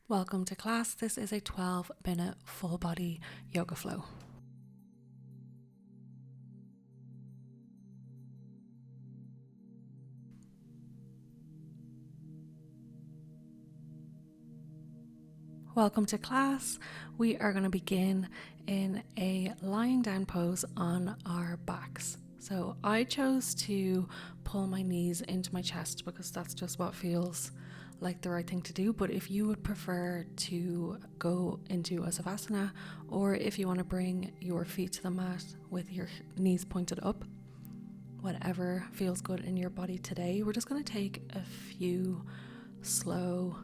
Welcome to class. This is a 12-minute full body yoga flow. Welcome to class. We are going to begin in a lying down pose on our backs. So I chose to pull my knees into my chest because that's just what feels like the right thing to do. But if you would prefer to go into a savasana, or if you want to bring your feet to the mat with your knees pointed up, whatever feels good in your body today, we're just going to take a few slow,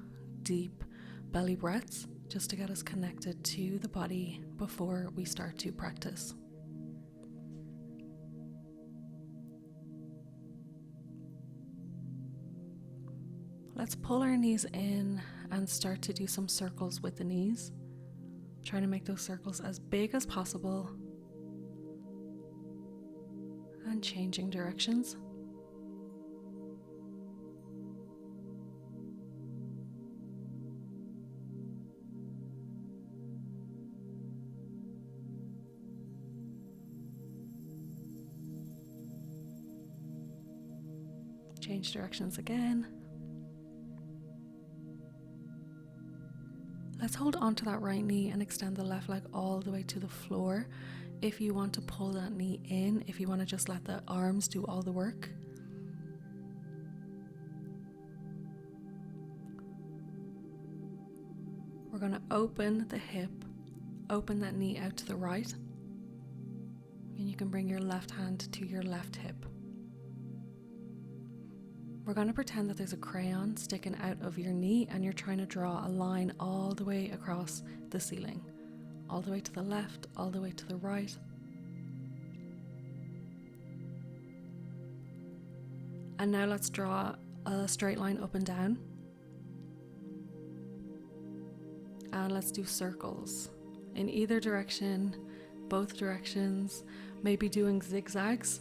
deep belly breaths just to get us connected to the body before we start to practice. Let's pull our knees in and start to do some circles with the knees, trying to make those circles as big as possible and changing directions. Change directions again. Let's hold on to that right knee and extend the left leg all the way to the floor. If you want to pull that knee in, if you want to just let the arms do all the work. We're going to open the hip, open that knee out to the right, and you can bring your left hand to your left hip. We're going to pretend that there's a crayon sticking out of your knee and you're trying to draw a line all the way across the ceiling, all the way to the left, all the way to the right. And now let's draw a straight line up and down. And let's do circles in either direction, both directions, maybe doing zigzags.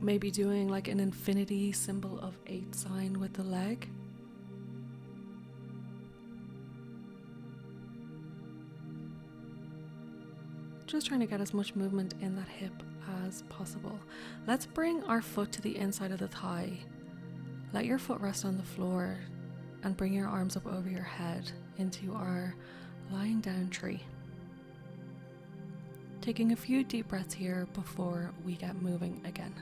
Maybe doing like an infinity symbol of 8 sign with the leg. Just trying to get as much movement in that hip as possible. Let's bring our foot to the inside of the thigh. Let your foot rest on the floor and bring your arms up over your head into our lying down tree. Taking a few deep breaths here before we get moving again.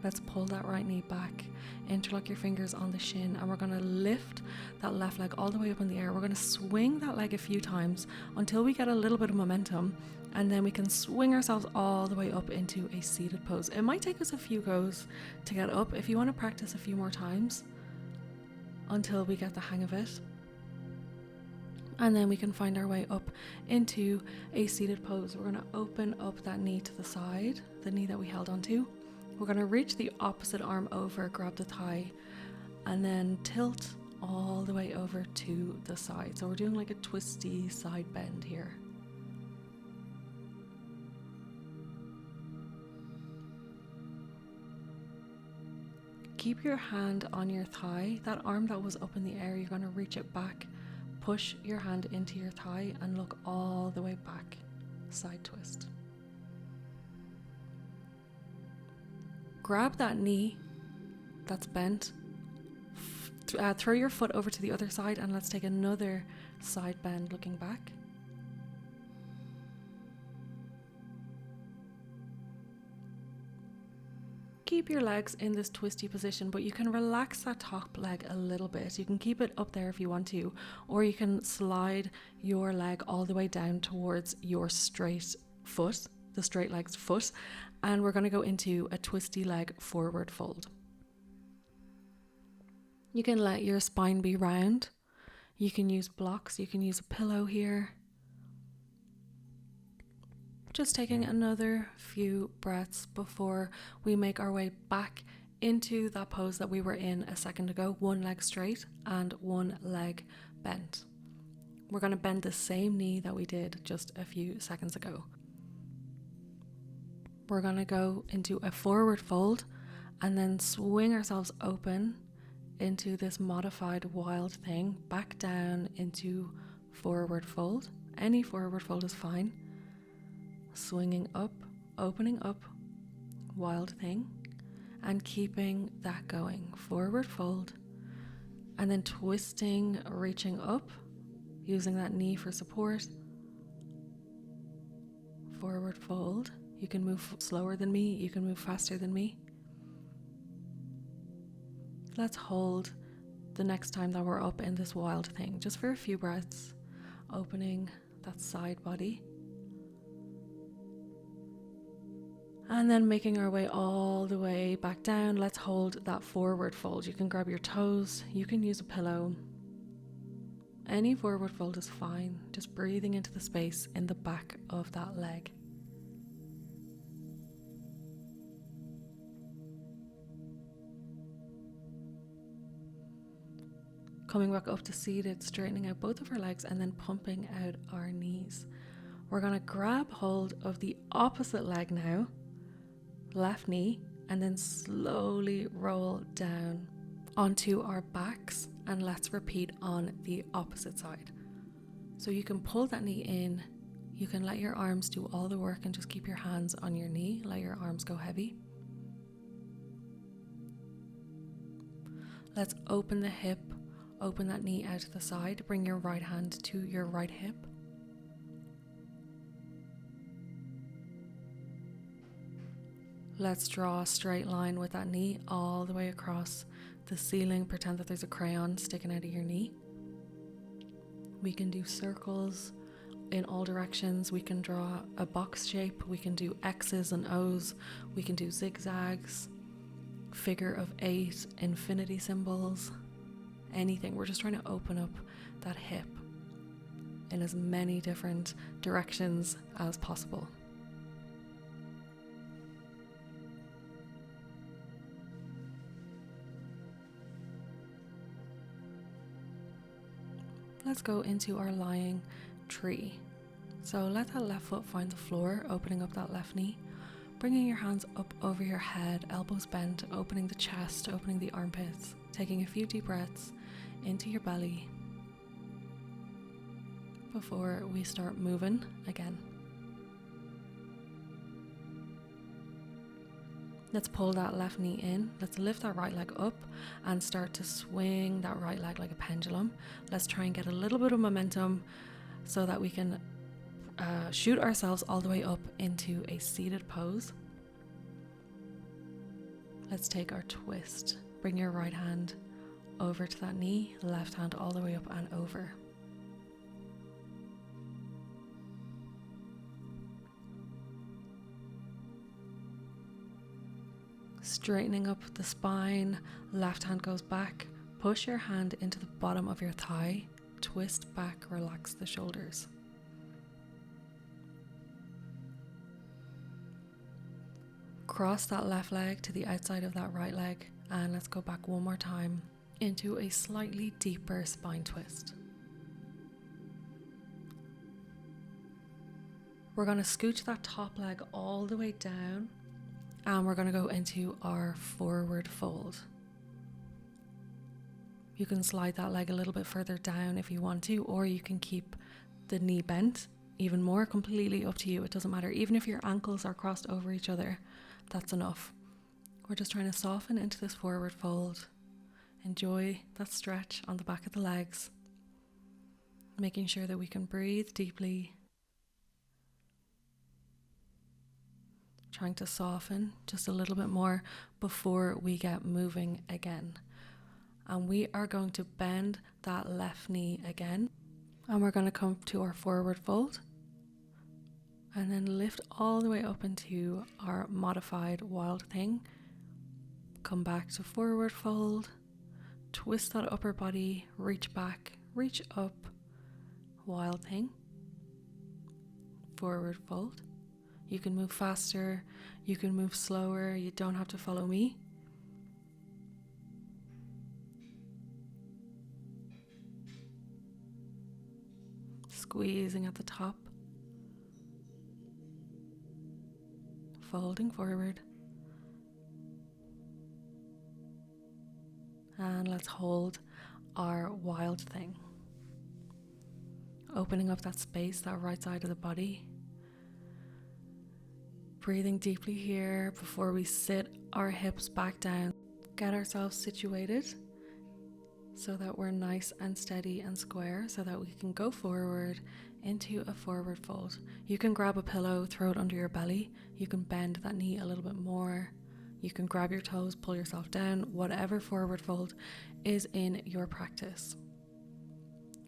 Let's pull that right knee back, interlock your fingers on the shin, and we're going to lift that left leg all the way up in the air. We're going to swing that leg a few times until we get a little bit of momentum, and then we can swing ourselves all the way up into a seated pose. It might take us a few goes to get up if you want to practice a few more times until we get the hang of it. And then we can find our way up into a seated pose. We're going to open up that knee to the side, the knee that we held onto. We're going to reach the opposite arm over, grab the thigh, and then tilt all the way over to the side. So we're doing like a twisty side bend here. Keep your hand on your thigh. That arm that was up in the air, you're going to reach it back, push your hand into your thigh and look all the way back, side twist. Grab that knee that's bent, throw your foot over to the other side, and let's take another side bend looking back. Keep your legs in this twisty position, but you can relax that top leg a little bit. You can keep it up there if you want to, or you can slide your leg all the way down towards your straight foot, the straight leg's foot, and we're going to go into a twisty leg forward fold. You can let your spine be round. You can use blocks, you can use a pillow here. Just taking another few breaths before we make our way back into that pose that we were in a second ago, one leg straight and one leg bent. We're going to bend the same knee that we did just a few seconds ago. We're going to go into a forward fold and then swing ourselves open into this modified wild thing, back down into forward fold. Any forward fold is fine. Swinging up, opening up, wild thing, and keeping that going. Forward fold, and then twisting, reaching up, using that knee for support. Forward fold. You can move slower than me, you can move faster than me. Let's hold the next time that we're up in this wild thing, just for a few breaths, opening that side body. And then making our way all the way back down. Let's hold that forward fold. You can grab your toes, you can use a pillow. Any forward fold is fine, just breathing into the space in the back of that leg. Coming back up to seated, straightening out both of our legs and then pumping out our knees. We're going to grab hold of the opposite leg now, left knee, and then slowly roll down onto our backs, and let's repeat on the opposite side. So you can pull that knee in, you can let your arms do all the work and just keep your hands on your knee, let your arms go heavy. Let's open the hip, open that knee out to the side, bring your right hand to your right hip. Let's draw a straight line with that knee all the way across the ceiling. Pretend that there's a crayon sticking out of your knee. We can do circles in all directions. We can draw a box shape. We can do X's and O's. We can do zigzags, figure of 8, infinity symbols, anything. We're just trying to open up that hip in as many different directions as possible. Let's go into our lying tree. So let that left foot find the floor, opening up that left knee, bringing your hands up over your head, elbows bent, opening the chest, opening the armpits, taking a few deep breaths into your belly before we start moving again. Let's pull that left knee in. Let's lift that right leg up and start to swing that right leg like a pendulum. Let's try and get a little bit of momentum so that we can shoot ourselves all the way up into a seated pose. Let's take our twist. Bring your right hand over to that knee, left hand all the way up and over. Straightening up the spine, left hand goes back, push your hand into the bottom of your thigh, twist back, relax the shoulders. Cross that left leg to the outside of that right leg, and let's go back one more time into a slightly deeper spine twist. We're going to scooch that top leg all the way down, and we're going to go into our forward fold. You can slide that leg a little bit further down if you want to, or you can keep the knee bent even more, completely up to you. It doesn't matter. Even if your ankles are crossed over each other, that's enough. We're just trying to soften into this forward fold. Enjoy that stretch on the back of the legs, making sure that we can breathe deeply. Trying to soften just a little bit more before we get moving again. And we are going to bend that left knee again, and we're going to come to our forward fold and then lift all the way up into our modified wild thing. Come back to forward fold, twist that upper body, reach back, reach up, wild thing, forward fold. You can move faster, you can move slower, you don't have to follow me. Squeezing at the top, folding forward, And let's hold our wild thing. Opening up that space, that right side of the body. Breathing deeply here before we sit our hips back down. Get ourselves situated so that we're nice and steady and square, so that we can go forward into a forward fold. You can grab a pillow, throw it under your belly. You can bend that knee a little bit more. You can grab your toes, pull yourself down, whatever forward fold is in your practice.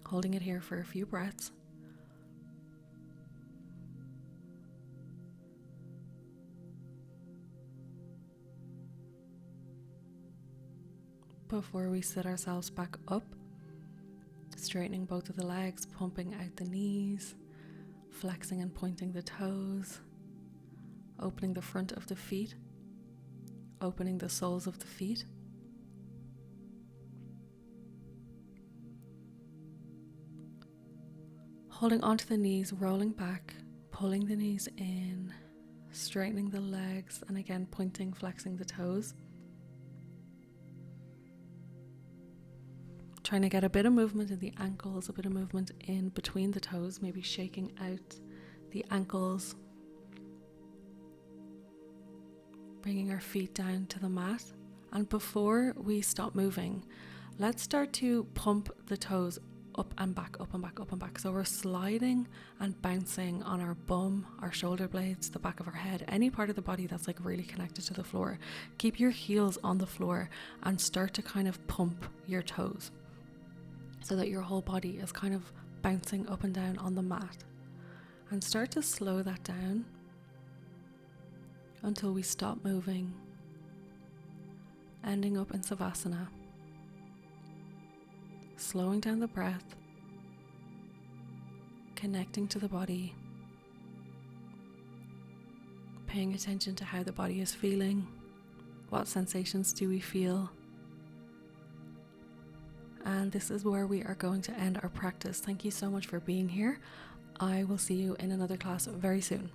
Holding it here for a few breaths. Before we sit ourselves back up, straightening both of the legs, pumping out the knees, flexing and pointing the toes, opening the front of the feet, opening the soles of the feet. Holding onto the knees, rolling back, pulling the knees in, straightening the legs, and again pointing, flexing the toes. Trying to get a bit of movement in the ankles, a bit of movement in between the toes, maybe shaking out the ankles. Bringing our feet down to the mat. And before we stop moving, let's start to pump the toes up and back, up and back, up and back. So we're sliding and bouncing on our bum, our shoulder blades, the back of our head, any part of the body that's like really connected to the floor. Keep your heels on the floor and start to kind of pump your toes, so that your whole body is kind of bouncing up and down on the mat. And start to slow that down until we stop moving, ending up in Savasana. Slowing down the breath, connecting to the body, paying attention to how the body is feeling, what sensations do we feel. And this is where we are going to end our practice. Thank you so much for being here. I will see you in another class very soon.